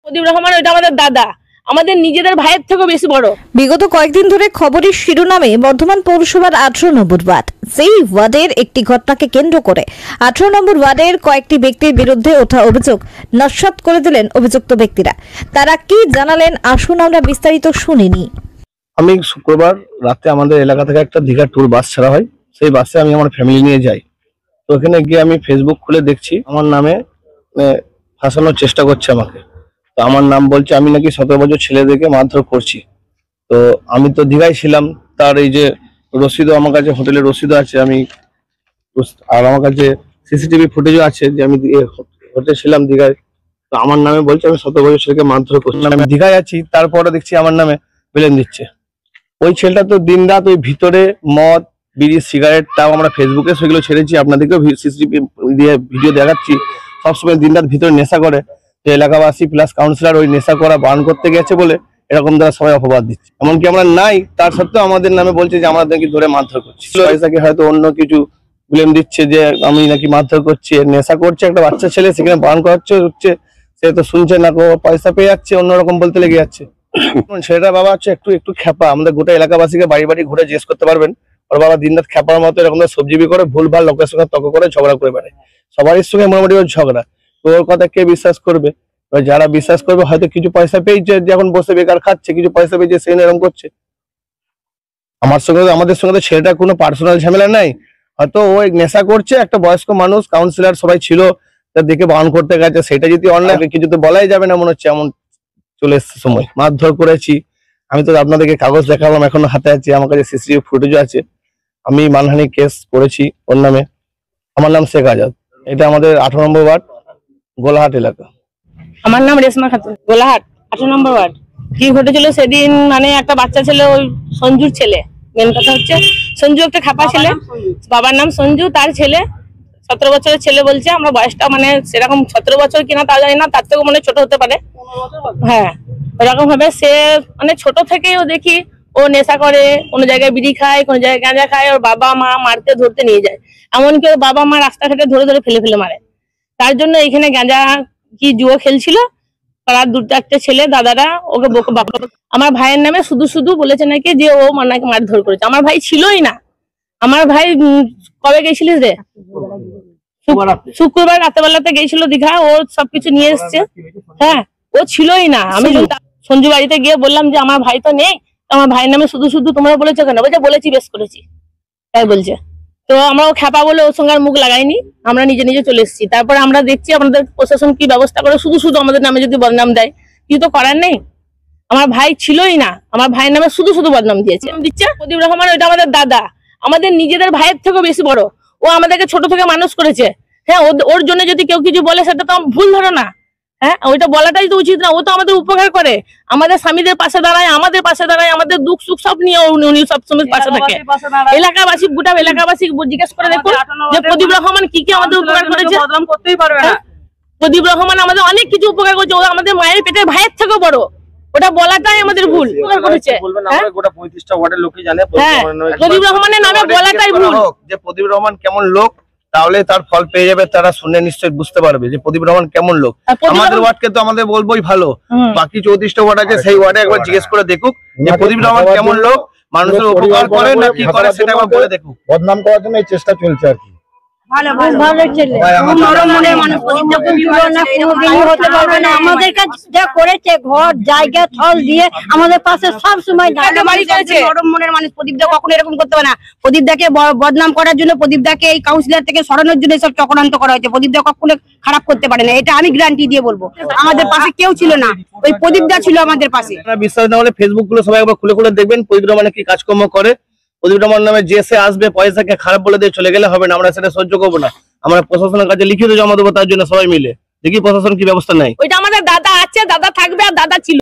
প্রদীপ রহমান ওইটা আমাদের দাদা, আমাদের নিজেদের ভাইয়ের থেকেও বেশি বড়। বিগত কয়েকদিন ধরে খবরের শিরোনামে বর্ধমান পৌরসভার 18 নম্বর ওয়ার্ড, সেই ওয়ার্ডের একটি ঘটনাকে কেন্দ্র করে 18 নম্বর ওয়ার্ডের কয়েকটি ব্যক্তির বিরুদ্ধে ওঠা অভিযোগ নস্যাৎ করে দিলেন অভিযুক্ত ব্যক্তিরা। তারা কি জানালেন আসুন আমরা বিস্তারিত শুনিনি। আমি শুক্রবার রাতে আমাদের এলাকা থেকে একটা দীঘা ট্যুর বাস ছাড়া হয়, সেই বাসে আমি আমার ফ্যামিলি নিয়ে যাই। তো ওখানে গিয়ে আমি ফেসবুক খুলে দেখছি আমার নামে ফাঁসানোর চেষ্টা করছে আমাকে। তো আমার নাম বলছে আমি নাকি 17 বছর ছেলেদেরকে মারধর করছি। তো আমি তো দীঘায় ছিলাম, তার এই যে রসিদও আমার কাছে, হোটেলের রসিদও আছে, আমি আর আমার কাছে সিসিটিভি ফুটেজও আছে যে আমি হোটেলে ছিলাম দীঘায়। তো আমার নামে বলছে আমি 17 বছর ছেলেকে মারধর করছি। আমি দীঘায় আছি, তারপরে দেখছি আমার নামে বেলেন দিচ্ছে। ওই ছেলেটা তো দিন রাত ওই ভিতরে মদ, বিড়ি, সিগারেট, তাও আমরা ফেসবুকে সেগুলো ছেড়েছি, আপনাদেরকেও সিসিটিভি দিয়ে ভিডিও দেখাচ্ছি। সবসময় দিন রাত ভিতরে নেশা করে, যে এলাকাবাসী প্লাস কাউন্সিলর ওই নেশা করা বারণ করতে গেছে বলে এরকম দ্বারা সবাই অপবাদ দিচ্ছে। এমনকি আমরা নাই, তার সত্ত্বেও আমাদের নামে বলছে যে আমাদের নাকি ধরে মারধর করছি। পয়সাকে হয়তো অন্য কিছু ব্লেম দিচ্ছে যে আমি নাকি মারধর করছি, নেশা করছে একটা বাচ্চা ছেলে, সেখানে বারণ করা হচ্ছে, সে তো শুনছে না, পয়সা পেয়ে যাচ্ছে, অন্যরকম বলতে লেগে যাচ্ছে। ছেলেটা বাবা হচ্ছে একটু খ্যাপা, আমাদের গোটা এলাকাবাসীকে বাড়ি বাড়ি ঘুরে জিজ্ঞেস করতে পারবেন। ওর বাবা দিনরাত খ্যাপার মতো এরকম সবজি করে ভুলভাল লোকের সঙ্গে তর্ক করে ঝগড়া করে বেড়ায়, সবারই সঙ্গে মোটামুটি ঝগড়া। তো ওর কথা কে বিশ্বাস করবে? যারা বিশ্বাস করবে হয়তো কিছু পয়সা পেয়েছে, যখন বসে বেকার খাচ্ছে, কিছু পয়সা পেয়েছে, সেই এরকম করছে। আমাদের সঙ্গে তো ছেলেটা কোনো পার্সোনাল ঝামেলা নাই, হয়তো ও নেশা করছে, একটা বয়স্ক মানুষ, কাউন্সিলর সবাই ছিল, তার দেখে বারণ করতে গেছে। সেটা যদি অন্যায়, কিছু তো বলাই যাবে না, মনে হচ্ছে এমন চলে এসছে সময়। মারধর করেছি আমি, তো আপনাদেরকে কাগজ দেখালাম, এখনো হাতে আছে, আমার কাছে সিসিটিভি ফুটেজও আছে। আমি মানহানি কেস করেছি ওর নামে। আমার নাম শেখ আজাদ, এটা আমাদের 18 নম্বর ওয়ার্ড, গোলাহাট এলাকা। আমার নাম রেশমা খাতুন, গোলাহাট 18 নম্বর ওয়ার্ড। কি ঘটেছিল সেদিন, মানে একটা বাচ্চা ছেলে, ওই সঞ্জুর ছেলে, মেন কথা হচ্ছে সঞ্জু একটা খাপা ছেলে, বাবার নাম সঞ্জু, তার ছেলে 17 বছরের ছেলে বলছে। আমরা বয়সটা মানে সেরকম 17 বছর কিনা তা জানি না, তার থেকেও মানে ছোট হতে পারে। হ্যাঁ, এরকম ভাবে সে মানে ছোট থেকেই ও দেখি ও নেশা করে, কোনো জায়গায় বিড়ি খায়, কোনো জায়গায় গাঁজা খায়, ওর বাবা মা মারতে ধরতে নিয়ে যায়, এমনকি ওর বাবা মা রাস্তাঘাটে ধরে ধরে ফেলে মারে। তার জন্য এখানে গাঁজা কি জুয়ো খেলছিল, পাড়ার 2-4টে ছেলে দাদারা ওকে আমার ভাইয়ের নামে শুধু বলেছে নাকি যে ও নাকি মারধর করেছে। আমার ভাই ছিলই না। আমার ভাই কবে গেছিলিস রে? শুক্রবার রাতেবেলাতে গেছিল দীঘা, ও সবকিছু নিয়ে এসছে। হ্যাঁ, ও ছিলই না। আমি সঞ্জু বাড়িতে গিয়ে বললাম যে আমার ভাই তো নেই, আমার ভাইয়ের নামে শুধু তোমরা বলেছো কেন? বলছে বলেছি, বেশ করেছি, তাই বলছে। তো আমরা ও খ্যাপা বলে ওর সঙ্গে আর মুখ লাগাইনি, আমরা নিজে চলে এসেছি। তারপরে আমরা দেখছি আমাদের প্রশাসন কি ব্যবস্থা করে, শুধু আমাদের নামে যদি বদনাম দেয়, কিছু তো করার নেই। আমার ভাই ছিলই না, আমার ভাইয়ের নামে শুধু বদনাম দিচ্ছে। প্রদীপ রহমান ওইটা আমাদের দাদা, আমাদের নিজেদের ভাইয়ের থেকেও বেশি বড়। ও আমাদেরকে ছোট থেকে মানুষ করেছে। হ্যাঁ, ওর জন্য যদি কেউ কিছু বলে সেটা তো ভুল ধারণা। হ্যাঁ, ওইটা বলাটাই তো উচিত না। ও তো আমাদের উপকার করে, আমাদের স্বামীদের পাশে দাঁড়ায়, আমাদের দুঃখ সুখ সব নিয়ে উনি সবসময় পাশে থাকে। এলাকাবাসী, গোটা এলাকাবাসী জিজ্ঞেস করে দেখুন যে প্রদীপ রহমান কি আমাদের উপকার করেছে। প্রদীপ রহমান আমাদের অনেক কিছু উপকার করেছে, ও আমাদের মায়ের পেটের ভাইয়ের থেকেও বড়। ওটা বলাটাই আমাদের ভুল। উপকার করেছে, প্রদীপ রহমানের নামে বলাটাই ভুল। যে প্রদীপ রহমান কেমন লোক, তাহলে তার ফল পেয়ে যাবে, তারা শুনে নিশ্চয়ই বুঝতে পারবে যে প্রদীপ রহমান কেমন লোক। আমাদের ওয়ার্ডকে তো আমাদের বলবোই ভালো, বাকি 34টা ওয়ার্ড আছে, সেই ওয়ার্ডে একবার জিজ্ঞেস করে দেখুক যে প্রদীপ রহমান কেমন লোক, মানুষের উপকার করে না কি করে, সেটা একবার বলে দেখুক। বদনাম করার জন্য এই চেষ্টা চলছে আর কি। ভালো ছেলে, নরম মনের মানুষ, আমাদের কাছে যা করেছে, ঘর জায়গা থল দিয়ে আমাদের পাশে সব সময় নরম মনের মানুষ। প্রদীপ দা কখনো এরকম করতে পারে না। প্রদীপ দাকে বদনাম করার জন্য, প্রদীপ দাকে এই কাউন্সিলর থেকে সরানোর জন্য সব চক্রান্ত করা হয়েছে। প্রদীপ দা কখনো খারাপ করতে পারে না, এটা আমি গ্যারান্টি দিয়ে বলবো। আমাদের পাশে কেউ ছিল না, ওই প্রদীপ দা ছিল আমাদের পাশে। বিশ্বাস না হলে ফেসবুক গুলো সবাই একবার খুলে দেখবেন প্রদীপ রহমান কি কাজকর্ম করে। প্রদীপ রহমান নামে যে সে আসবে পয়সাকে খারাপ বলে দিয়ে চলে গেলে হবে না, আমরা সেটা সহ্য করবো না। আমরা প্রশাসনের কাছে লিখিত জমা দেবো, তার জন্য সবাই মিলে দেখি প্রশাসন কি ব্যবস্থা নেয়। ওইটা আমাদের দাদা আছে, দাদা থাকবে, আর দাদা ছিল।